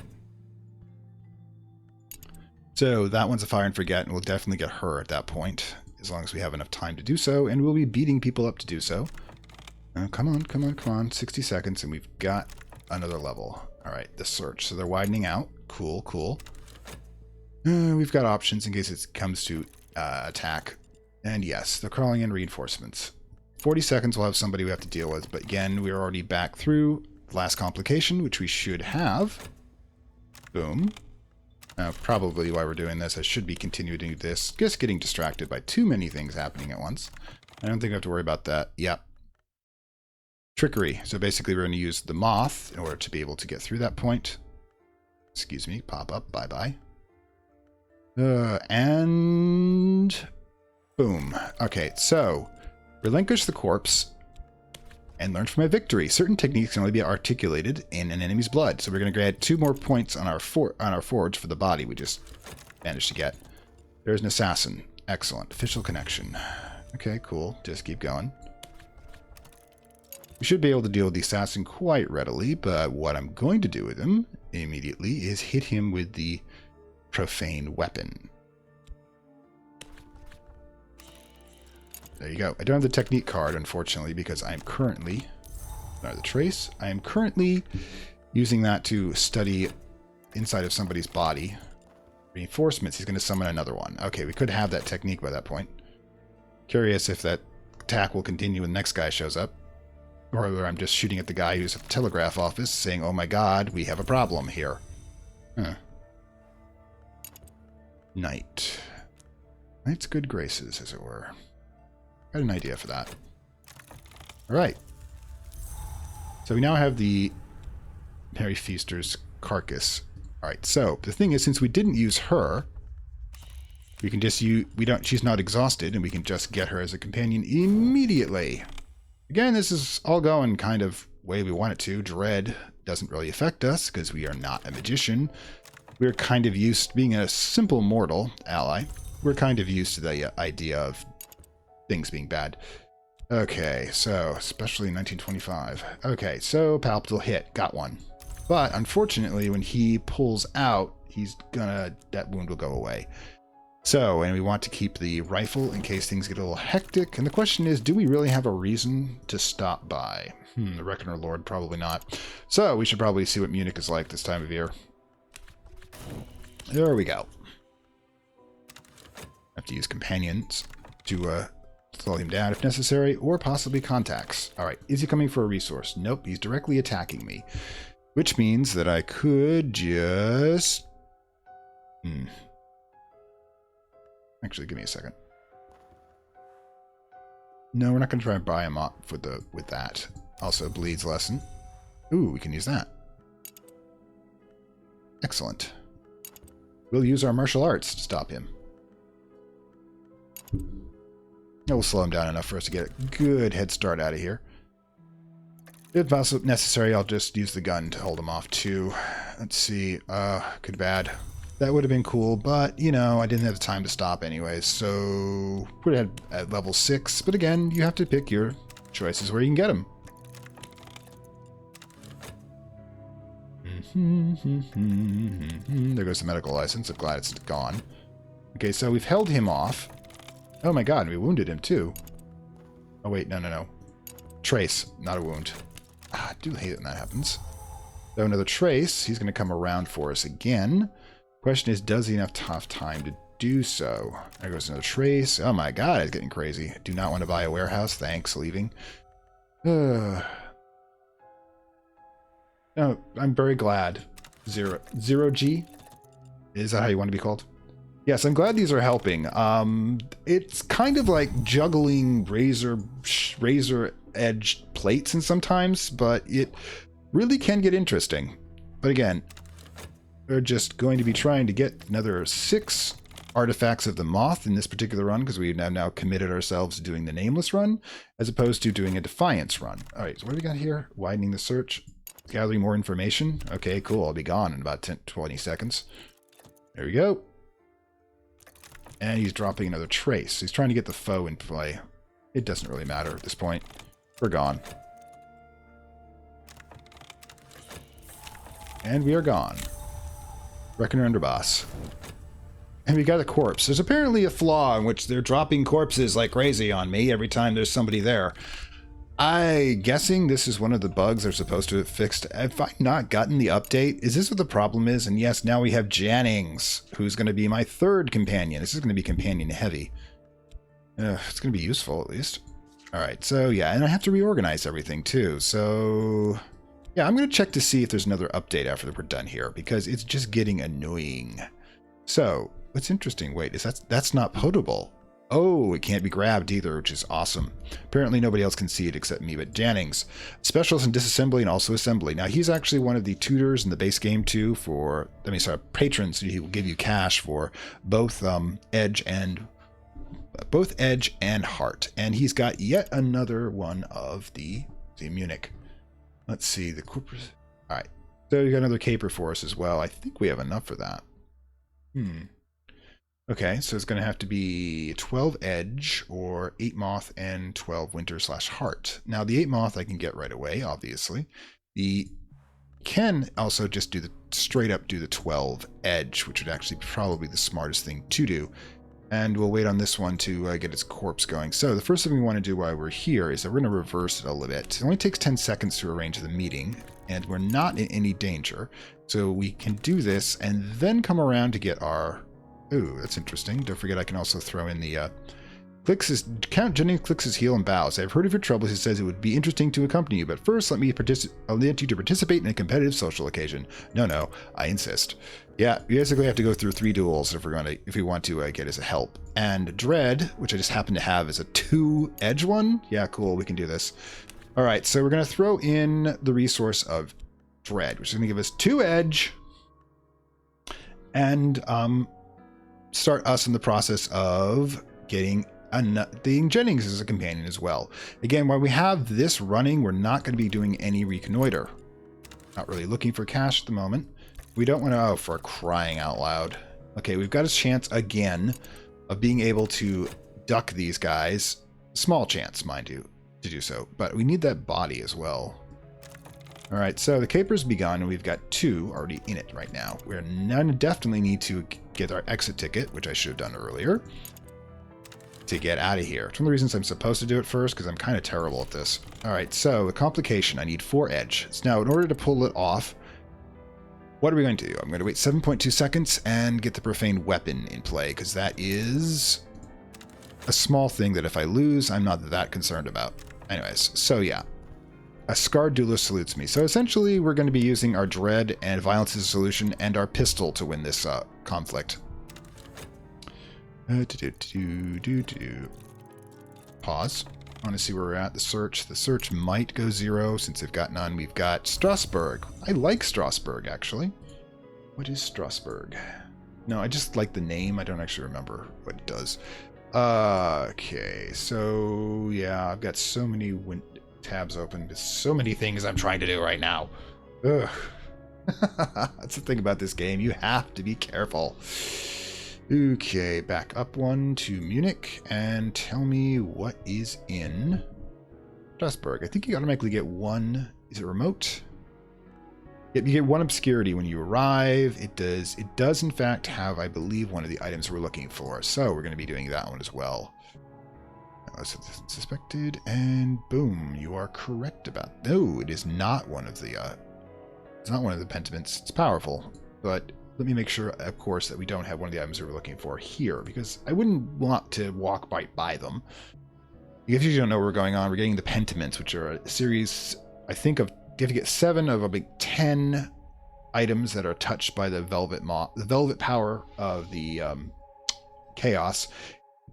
So that one's a fire and forget, and we'll definitely get her at that point, as long as we have enough time to do so, and we'll be beating people up to do so. Come on, come on, come on. 60 seconds, and we've got another level. All right, the search. So they're widening out. Cool, cool. We've got options in case it comes to attack. And yes, they're crawling in reinforcements. 40 seconds we'll have somebody we have to deal with, but again, we're already back through the last complication, which we should have. Boom. Probably while we're doing this, I should be continuing to do this. Just getting distracted by too many things happening at once. I don't think I have to worry about that. Yep. Trickery. So basically we're going to use the moth in order to be able to get through that point. Excuse me. Pop up. Bye-bye. And boom. Okay, so relinquish the corpse and learn from my victory. Certain techniques can only be articulated in an enemy's blood. So we're going to add 2 more points on our forge for the body we just managed to get. There's an assassin. Excellent. Official connection. Okay, cool. Just keep going. We should be able to deal with the assassin quite readily, but what I'm going to do with him immediately is hit him with the profane weapon. There you go. I don't have the technique card, unfortunately, because I am currently... the trace. I am currently using that to study inside of somebody's body. Reinforcements. He's going to summon another one. Okay, we could have that technique by that point. Curious if that attack will continue when the next guy shows up. Or whether I'm just shooting at the guy who's at the telegraph office saying, oh my god, we have a problem here. Huh. Knight. Knight's good graces, as it were. Got an idea for that. Alright. So we now have the Merry Feaster's carcass. Alright, so the thing is, since we didn't use her, we can just use... she's not exhausted, and we can just get her as a companion immediately. Again, this is all going kind of way we want it to. Dread doesn't really affect us because we are not a magician. We're kind of used to being a simple mortal ally. We're kind of used to the idea of things being bad. Okay, so especially in 1925. Okay, so palpable hit. Got one. But unfortunately, when he pulls out, that wound will go away. So, and we want to keep the rifle in case things get a little hectic. And the question is, do we really have a reason to stop by? The Reckoner Lord, probably not. So, we should probably see what Munich is like this time of year. There we go. Have to use companions to slow him down if necessary, or possibly contacts. Alright, is he coming for a resource? Nope, he's directly attacking me. Which means that I could just... Actually, give me a second. No, we're not going to try and buy him up with that. Also, bleeds lesson. Ooh, we can use that. Excellent. We'll use our martial arts to stop him. It will slow him down enough for us to get a good head start out of here. If also necessary, I'll just use the gun to hold him off too. Let's see. Good bad. That would have been cool, but, you know, I didn't have the time to stop anyways, so put it at level 6. But again, you have to pick your choices where you can get them. There goes the medical license. I'm glad it's gone. Okay, so we've held him off. Oh my god, we wounded him too. Oh wait, no. Trace, not a wound. Ah, do hate when that happens. So another trace. He's going to come around for us again. Question is, does he have tough time to do so? There goes another trace. Oh my god, it's getting crazy. Do not want to buy a warehouse. Thanks, leaving. No, I'm very glad. Zero G? Is that how you want to be called? Yes, I'm glad these are helping. It's kind of like juggling razor edged plates and sometimes, but it really can get interesting. But again, we're just going to be trying to get another 6 artifacts of the moth in this particular run, because we have now committed ourselves to doing the Nameless Run, as opposed to doing a Defiance run. Alright, so what do we got here? Widening the search. Gathering more information. Okay, cool. I'll be gone in about 20 seconds. There we go. And he's dropping another trace. He's trying to get the foe in play. It doesn't really matter at this point. We're gone. And we are gone. Reckoner Underboss. And we got a corpse. There's apparently a flaw in which they're dropping corpses like crazy on me every time there's somebody there. I'm guessing this is one of the bugs they're supposed to have fixed. Have I not gotten the update? Is this what the problem is? And yes, now we have Jennings, who's going to be my 3rd companion. This is going to be companion heavy. It's going to be useful, at least. Alright, so yeah, and I have to reorganize everything, too. So yeah, I'm going to check to see if there's another update after we're done here, because it's just getting annoying. So, what's interesting, wait, is that's not potable. Oh, it can't be grabbed either, which is awesome. Apparently nobody else can see it except me, but Jennings. Specialist in disassembly and also assembly. Now, he's actually one of the tutors in the base game, too, for, patrons. He will give you cash for both Edge and Heart. And he's got yet another one of the Munich. Let's see, the corpus. All right, so you got another caper for us as well. I think we have enough for that. Okay, so it's going to have to be 12 Edge or 8 Moth and 12 Winter/Heart. Now, the 8 Moth I can get right away, obviously. The can also just do the straight up do the 12 Edge, which would actually probably be the smartest thing to do. And we'll wait on this one to get its corpse going. So the first thing we want to do while we're here is that we're going to reverse it a little bit. It only takes 10 seconds to arrange the meeting, and we're not in any danger. So we can do this and then come around to get our... Ooh, that's interesting. Don't forget I can also throw in the... Count Jennings clicks his heel and bows. I've heard of your troubles. He says it would be interesting to accompany you, but first I'll let you to participate in a competitive social occasion. No, I insist. Yeah, we basically have to go through 3 duels if we want to get his help. And Dread, which I just happen to have, is a 2 Edge one. Yeah, cool. We can do this. All right, so we're going to throw in the resource of Dread, which is going to give us 2 Edge and start us in the process of getting Jennings as a companion as well. Again, while we have this running, we're not going to be doing any reconnoiter. Not really looking for cash at the moment. We don't want to... Oh, for crying out loud. Okay, we've got a chance again of being able to duck these guys. Small chance, mind you, to do so. But we need that body as well. Alright, so the caper's begun, and we've got 2 already in it right now. We definitely need to get our exit ticket, which I should have done earlier, to get out of here. It's one of the reasons I'm supposed to do it first, because I'm kind of terrible at this. Alright, so the complication, I need 4 Edge. So now, in order to pull it off, what are we going to do? I'm going to wait 7.2 seconds and get the profane weapon in play, because that is a small thing that if I lose, I'm not that concerned about. Anyways, so yeah. A Scarred Duelist salutes me. So essentially, we're going to be using our Dread and Violence as a solution and our pistol to win this conflict. Pause. I want to see where we're at. The search might go 0 since they've got none. We've got Strasbourg. I like Strasbourg, actually. What is Strasbourg? No, I just like the name. I don't actually remember what it does. Okay, so yeah, I've got so many tabs open. There's so many things I'm trying to do right now. Ugh. That's the thing about this game. You have to be careful. Okay, back up 1 to Munich and tell me what is in Strasbourg. I think you automatically get 1. Is it remote? Yep, you get 1 obscurity when you arrive. It does in fact have, I believe, one of the items we're looking for. So we're going to be doing that one as well. Suspected, and boom, you are correct about. No, it is not one of the. It's not one of the pentiments. It's powerful, but let me make sure, of course, that we don't have one of the items we were looking for here, because I wouldn't want to walk right by them. If you don't know where we're going on, we're getting the pentiments, which are a series, I think, of you have to get 7 of a big 10 items that are touched by the velvet power of the chaos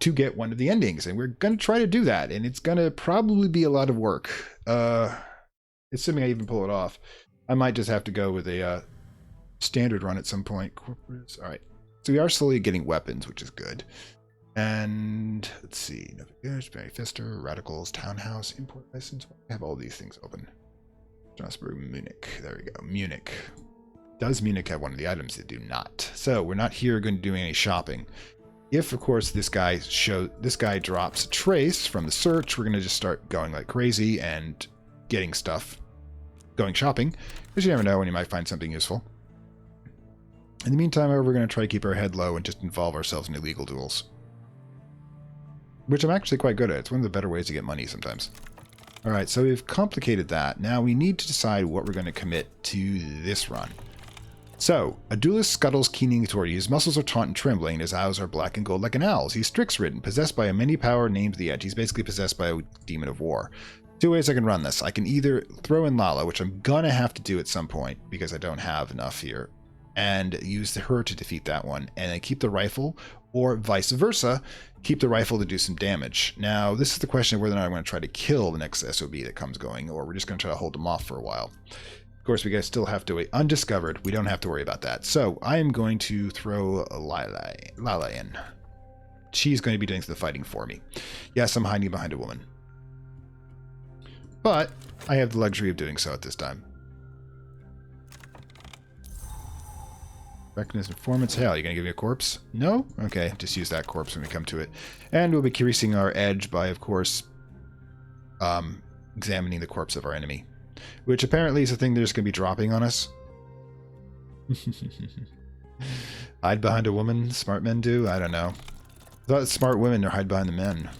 to get one of the endings, and we're going to try to do that, and it's going to probably be a lot of work. Assuming I even pull it off, I might just have to go with a standard run at some point. Corpus. All right, so we are slowly getting weapons, which is good. And let's see, Manifester, Radicals, Townhouse, Import License. I have all these things open. Strasbourg, Munich. There we go. Munich. Does Munich have one of the items that do not? So we're not here going to do any shopping. If, of course, this guy drops a trace from the search, we're going to just start going like crazy and getting stuff, going shopping, because you never know when you might find something useful. In the meantime, however, we're going to try to keep our head low and just involve ourselves in illegal duels, which I'm actually quite good at. It's one of the better ways to get money sometimes. All right, so we've complicated that. Now we need to decide what we're going to commit to this run. So, a duelist scuttles keening toward you. His muscles are taut and trembling, and his eyes are black and gold like an owl's. He's Strix-ridden, possessed by a many power named the Edge. He's basically possessed by a demon of war. 2 ways I can run this. I can either throw in Lala, which I'm gonna have to do at some point, because I don't have enough here, and use her to defeat that one, and then keep the rifle, or vice versa, keep the rifle to do some damage. Now, this is the question of whether or not I'm going to try to kill the next SOB that comes going, or we're just going to try to hold them off for a while. Of course, we guys still have to wait. Undiscovered, we don't have to worry about that. So, I am going to throw Lala in. She's going to be doing the fighting for me. Yes, I'm hiding behind a woman. But, I have the luxury of doing so at this time. Recognize informants. Hell, you gonna give me a corpse? No? Okay, just use that corpse when we come to it. And we'll be increasing our edge by, of course, examining the corpse of our enemy. Which apparently is a thing they're just gonna be dropping on us. Hide behind a woman? Smart men do? I don't know. I thought smart women are hide behind the men.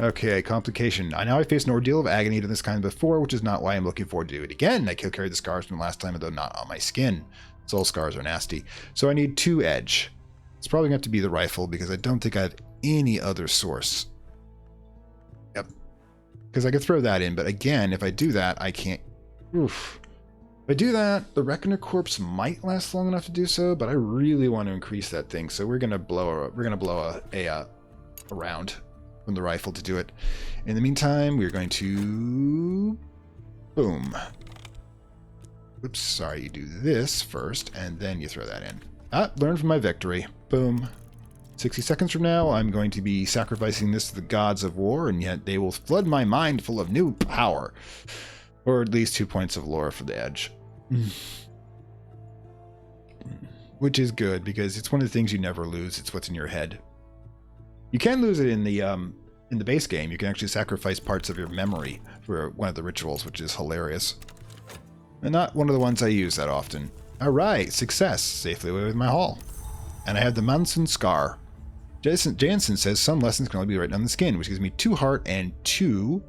Okay, complication. I face an ordeal of agony to this kind before, which is not why I'm looking forward to do it again. I carried the scars from last time, though not on my skin. Soul scars are nasty. So I need 2 edge. It's probably going to have to be the rifle, because I don't think I have any other source. Yep. Because I could throw that in, but again, if I do that, I can't... Oof. If I do that, the Reckoner Corpse might last long enough to do so, but I really want to increase that thing, so we're going to blow a round from the rifle to do it. In the meantime, we're going to... Boom. Oops, sorry, you do this first, and then you throw that in. Learn from my victory. Boom. 60 seconds from now, I'm going to be sacrificing this to the gods of war, and yet they will flood my mind full of new power. Or at least 2 points of lore for the edge. Which is good, because it's one of the things you never lose. It's what's in your head. You can lose it in the base game. You can actually sacrifice parts of your memory for one of the rituals, which is hilarious. And not one of the ones I use that often. Alright, success. Safely away with my haul. And I have the Manson Scar. Jansen says some lessons can only be written on the skin, which gives me 2 heart and 2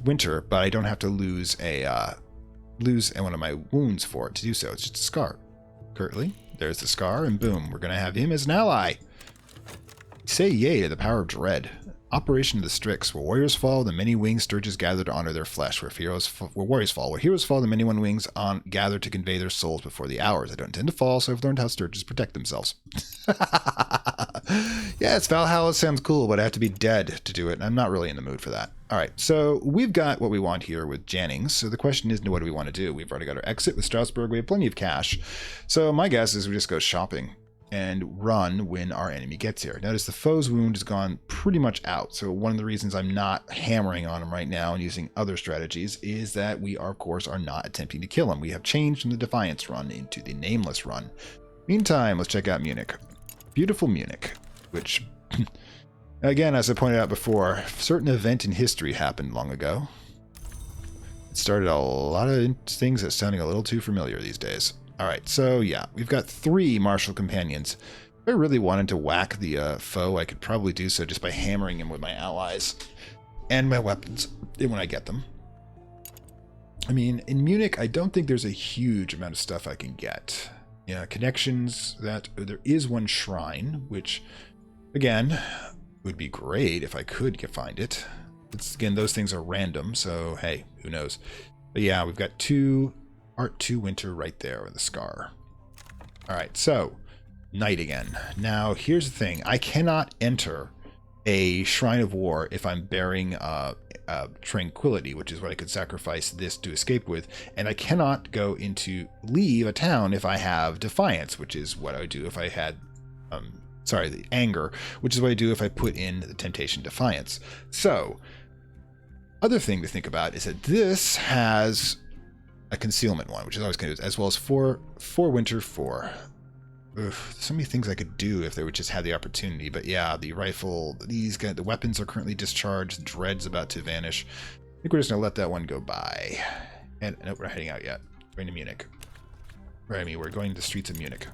winter, but I don't have to lose one of my wounds for it to do so. It's just a scar. Curtly, there's the scar, and boom, we're going to have him as an ally. Say yay to the power of dread. Operation of the Strix. Where warriors fall, the many winged sturges gather to honor their flesh. Where warriors fall, the many one wings gather to convey their souls before the hours. I don't intend to fall, so I've learned how sturges protect themselves. Yes, Valhalla sounds cool, but I have to be dead to do it, and I'm not really in the mood for that. All right, so we've got what we want here with Jennings. So the question is, what do we want to do? We've already got our exit with Strasbourg. We have plenty of cash. So my guess is we just go shopping and run when our enemy gets here. Notice the foe's wound has gone pretty much out. So one of the reasons I'm not hammering on him right now and using other strategies is that we are, of course, are not attempting to kill him. We have changed from the Defiance run into the Nameless run. Meantime, let's check out Munich. Beautiful Munich, which, again, as I pointed out before, a certain event in history happened long ago. It started a lot of things that's sounding a little too familiar these days. All right, so yeah, we've got 3 martial companions. If I really wanted to whack the foe, I could probably do so just by hammering him with my allies and my weapons when I get them. I mean, in Munich, I don't think there's a huge amount of stuff I can get. Yeah, connections, that there is one shrine, which, again, would be great if I could find it. Again, those things are random, so hey, who knows. But yeah, we've got Art 2 Winter right there with the scar. Alright, so, night again. Now, here's the thing. I cannot enter a Shrine of War if I'm bearing Tranquility, which is what I could sacrifice this to escape with, and I cannot leave a town if I have Defiance, which is what I would do if I had, the Anger, which is what I do if I put in the Temptation Defiance. So, other thing to think about is that this has a concealment one, which is always going to do, as well as 4 Winter 4. Oof, so many things I could do if they would just have the opportunity. But yeah, the rifle, the weapons are currently discharged. Dread's about to vanish. I think we're just going to let that one go by. And no, we're not heading out yet. We're going to Munich. Right, I mean, we're going to the streets of Munich.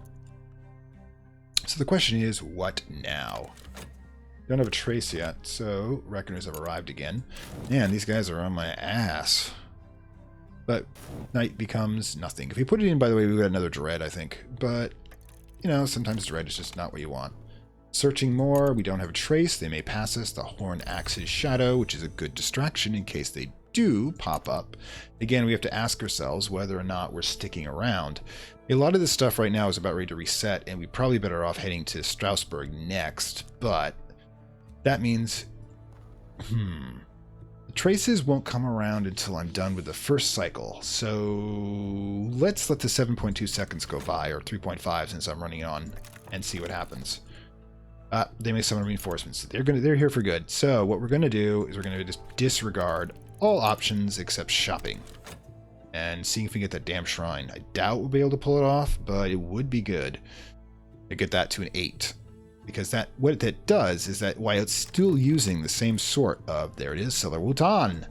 So the question is, what now? Don't have a trace yet, so reckoners have arrived again. Man, these guys are on my ass. But night becomes nothing. If we put it in, by the way, we've got another dread, I think. But you know, sometimes dread is just not what you want. Searching more, we don't have a trace. They may pass us. The horn acts as shadow, which is a good distraction in case they do pop up. Again, we have to ask ourselves whether or not we're sticking around. A lot of this stuff right now is about ready to reset, and we're probably better off heading to Strasbourg next, but that means, the traces won't come around until I'm done with the first cycle. So let's let the 7.2 seconds go by, or 3.5 since I'm running on, and see what happens. They may summon reinforcements. They're here for good. So what we're gonna do is we're gonna just disregard all options except shopping, and seeing if we can get that damn shrine. I doubt we'll be able to pull it off, but it would be good to get that to an 8. Because what that does is that while it's still using the same sort of, there it is, Cellar Wotan.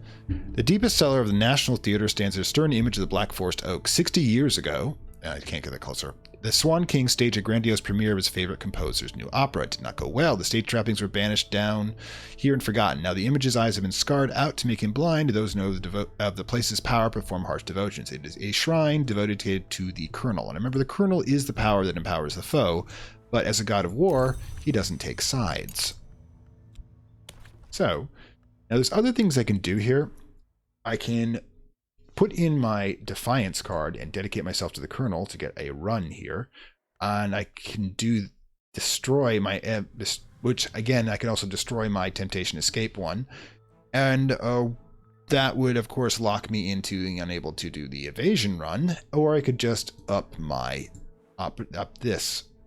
The deepest cellar of the National Theatre stands as a stern image of the Black Forest Oak. 60 years ago, I can't get that closer, the Swan King staged a grandiose premiere of his favorite composer's new opera. It did not go well. The stage trappings were banished down here and forgotten. Now the image's eyes have been scarred out to make him blind. Those who know of the place's power perform harsh devotions. It is a shrine devoted to the Colonel. And remember, the Colonel is the power that empowers the foe. But as a god of war, he doesn't take sides. So, now there's other things I can do here. I can put in my Defiance card and dedicate myself to the Colonel to get a run here. And I can destroy my, which again, I can also destroy my Temptation Escape one. And that would, of course, lock me into being unable to do the evasion run. Or I could just up my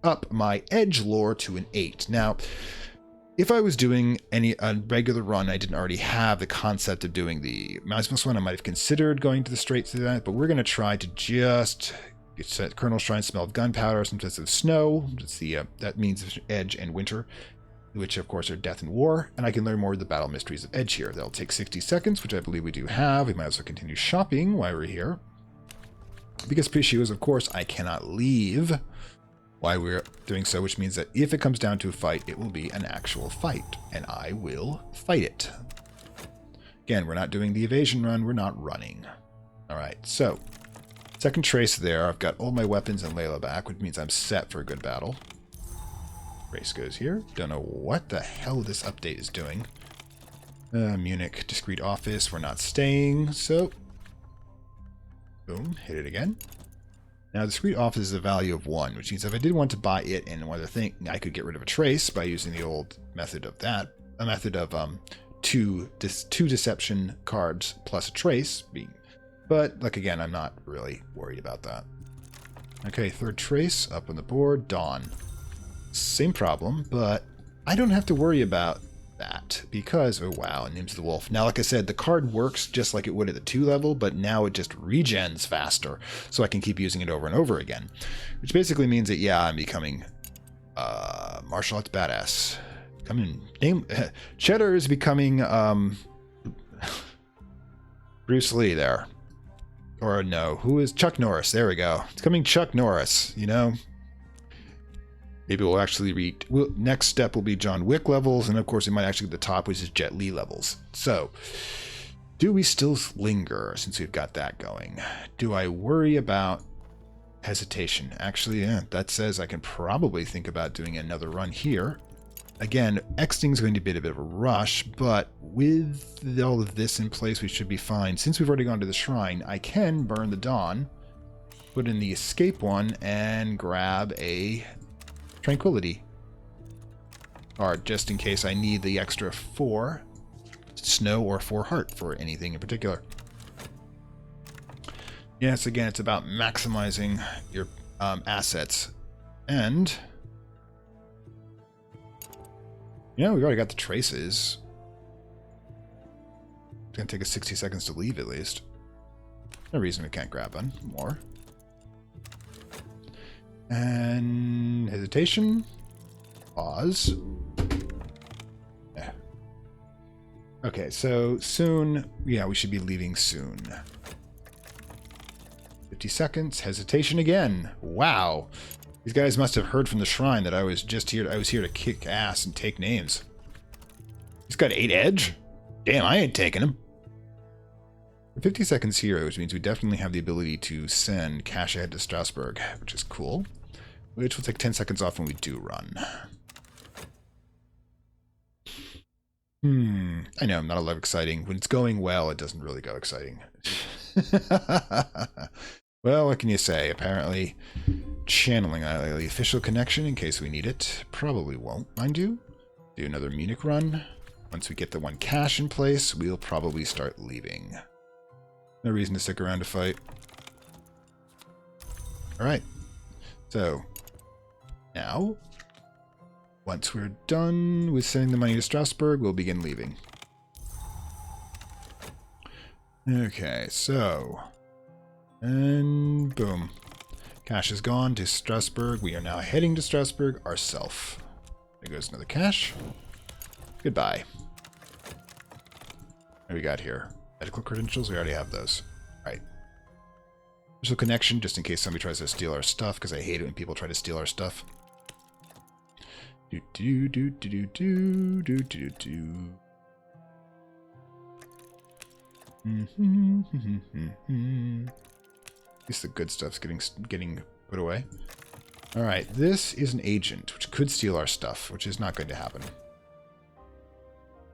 edgelore to an 8. Now, if I was doing a regular run, I didn't already have the concept of doing the Nameless Run, I might have considered going to the straight to that, but we're going to try to just set Colonel's Shrine, smell of gunpowder, some sense of snow. It's that means Edge and Winter, which of course are death and war, and I can learn more of the battle mysteries of Edge here. That'll take 60 seconds, which I believe we do have. We might as well continue shopping while we're here. Biggest issue is, of course, I cannot leave while we're doing so, which means that if it comes down to a fight, it will be an actual fight, and I will fight it. Again, we're not doing the evasion run, we're not running. Alright, so, second trace there, I've got all my weapons and Layla back, which means I'm set for a good battle. Trace goes here. Don't know what the hell this update is doing. Munich, discreet office, we're not staying, so boom, hit it again. Now, discrete office is a value of 1, which means if I did want to buy it and one other thing, I could get rid of a trace by using the old method of that. A method of two deception cards plus a trace. But, like, again, I'm not really worried about that. Okay, third trace up on the board. Dawn. Same problem, but I don't have to worry about that because, oh wow, Names of the Wolf. Now, like I said, the card works just like it would at the 2 level, but now it just regens faster, so I can keep using it over and over again. Which basically means that, yeah, I'm becoming martial arts badass. Cheddar is becoming Bruce Lee there. Or no, who is Chuck Norris? There we go. It's becoming Chuck Norris, you know? Maybe we'll actually read. Next step will be John Wick levels, and of course, we might actually get the top, which is Jet Li levels. So, do we still linger since we've got that going? Do I worry about hesitation? Actually, yeah, that says I can probably think about doing another run here. Again, exiting is going to be a bit of a rush, but with all of this in place, we should be fine. Since we've already gone to the shrine, I can burn the Dawn, put in the escape one, and grab a Tranquility card, just in case I need the extra 4 snow or 4 heart for anything in particular. Yes, again, it's about maximizing your assets. And yeah, we've already got the traces. It's going to take us 60 seconds to leave, at least. No reason we can't grab one more. And hesitation. Pause. Yeah. Okay, so soon. Yeah, we should be leaving soon. 50 seconds. Hesitation again. Wow. These guys must have heard from the shrine that I was just here. I was here to kick ass and take names. He's got 8 edge? Damn, I ain't taking him. 50 seconds here, which means we definitely have the ability to send cash ahead to Strasbourg, which is cool. Which will take 10 seconds off when we do run. I know, I'm not a lot exciting. When it's going well, it doesn't really go exciting. Well, what can you say? Apparently, channeling the official connection in case we need it. Probably won't, mind you. Do another Munich run. Once we get the one cache in place, we'll probably start leaving. No reason to stick around to fight. Alright. So, now, once we're done with sending the money to Strasbourg, we'll begin leaving. Okay, so, and boom. Cash is gone to Strasbourg. We are now heading to Strasbourg ourselves. There goes another cash. Goodbye. What do we got here? Medical credentials? We already have those. Alright. There's a connection, just in case somebody tries to steal our stuff, because I hate it when people try to steal our stuff. Do do do do do do do do. At least the good stuff's getting put away. Alright, this is an agent, which could steal our stuff, which is not going to happen.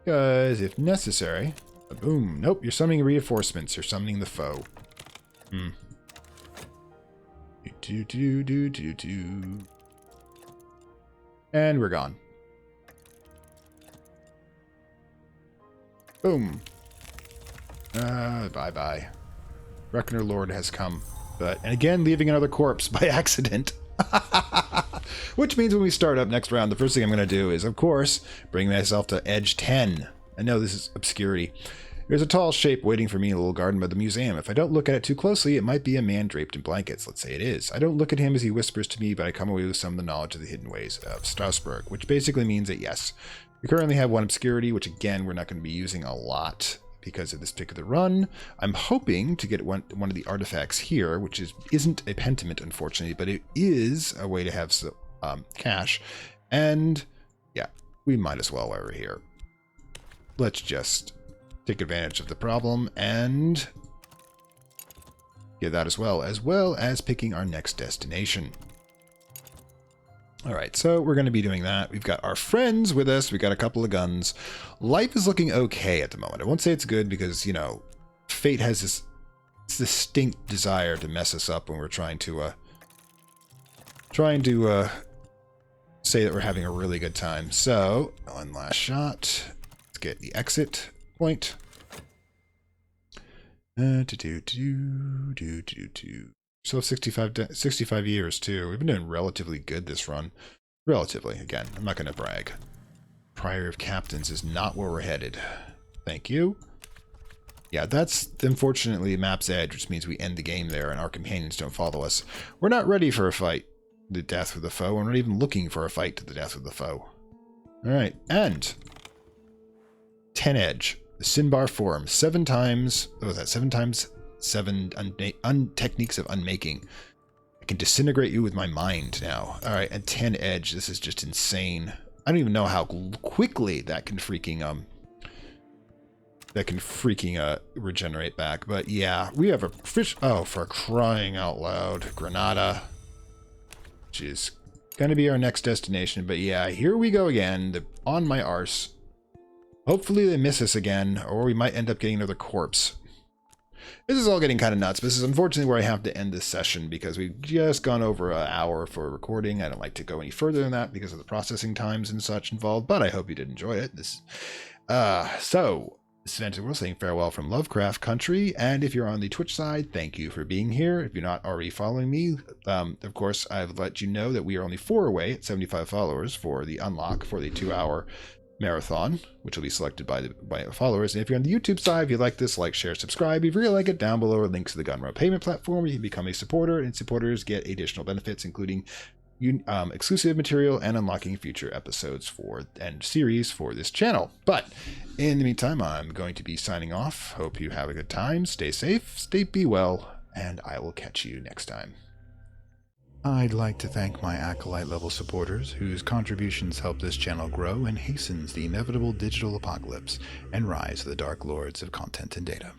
Because if necessary... Boom. Nope, you're summoning reinforcements. You're summoning the foe. Do do do do do. And we're gone. Boom. Bye-bye. Reckoner Lord has come. And again, leaving another corpse by accident. Which means when we start up next round, the first thing I'm going to do is, of course, bring myself to Edge 10. I know this is obscurity. There's a tall shape waiting for me in a little garden by the museum. If I don't look at it too closely, it might be a man draped in blankets. Let's say it is. I don't look at him as he whispers to me, but I come away with some of the knowledge of the hidden ways of Strasbourg, which basically means that yes, we currently have 1 obscurity, which again, we're not going to be using a lot because of this particular run. I'm hoping to get one of the artifacts here, which isn't a pentiment, unfortunately, but it is a way to have cash. And yeah, we might as well while we're here. Let's just take advantage of the problem and get that as well as picking our next destination. All right, so we're going to be doing that. We've got our friends with us. We got a couple of guns. Life is looking okay at the moment. I won't say it's good because, you know, fate has this distinct desire to mess us up when we're trying to say that we're having a really good time. So, one last shot. Let's get the exit point. Still 65 years, too. We've been doing relatively good this run. Relatively, again. I'm not going to brag. Prior of Captains is not where we're headed. Thank you. Yeah, that's unfortunately map's edge, which means we end the game there and our companions don't follow us. We're not ready for a fight to the death with the foe. We're not even looking for a fight to the death with the foe. Alright, and 10 edge. The Sinbar form. 7 times... What was that? 7 times 7 techniques of unmaking. I can disintegrate you with my mind now. All right, and 10 edge. This is just insane. I don't even know how quickly that can freaking regenerate back. But yeah, we have a fish. Oh, for crying out loud, Granada, which is gonna be our next destination. But yeah, here we go again. On my arse. Hopefully they miss us again, or we might end up getting another corpse. This is all getting kind of nuts. This is unfortunately where I have to end this session because we've just gone over an hour for recording. I don't like to go any further than that because of the processing times and such involved, but I hope you did enjoy it. This is Antagonist World saying farewell from Lovecraft Country, and if you're on the Twitch side, thank you for being here. If you're not already following me, of course, I've let you know that we are only 4 away at 75 followers for the unlock for the 2-hour marathon, which will be selected by followers. And if you're on the YouTube side, if you like this, like, share, subscribe. If you really like it, down below are links to the Gumroad payment platform where you can become a supporter, and supporters get additional benefits, including exclusive material and unlocking future episodes and series for this channel. But in the meantime, I'm going to be signing off. Hope you have a good time. Stay safe, be well, and I will catch you next time. I'd like to thank my Acolyte level supporters whose contributions help this channel grow and hastens the inevitable digital apocalypse and rise of the Dark Lords of Content and Data.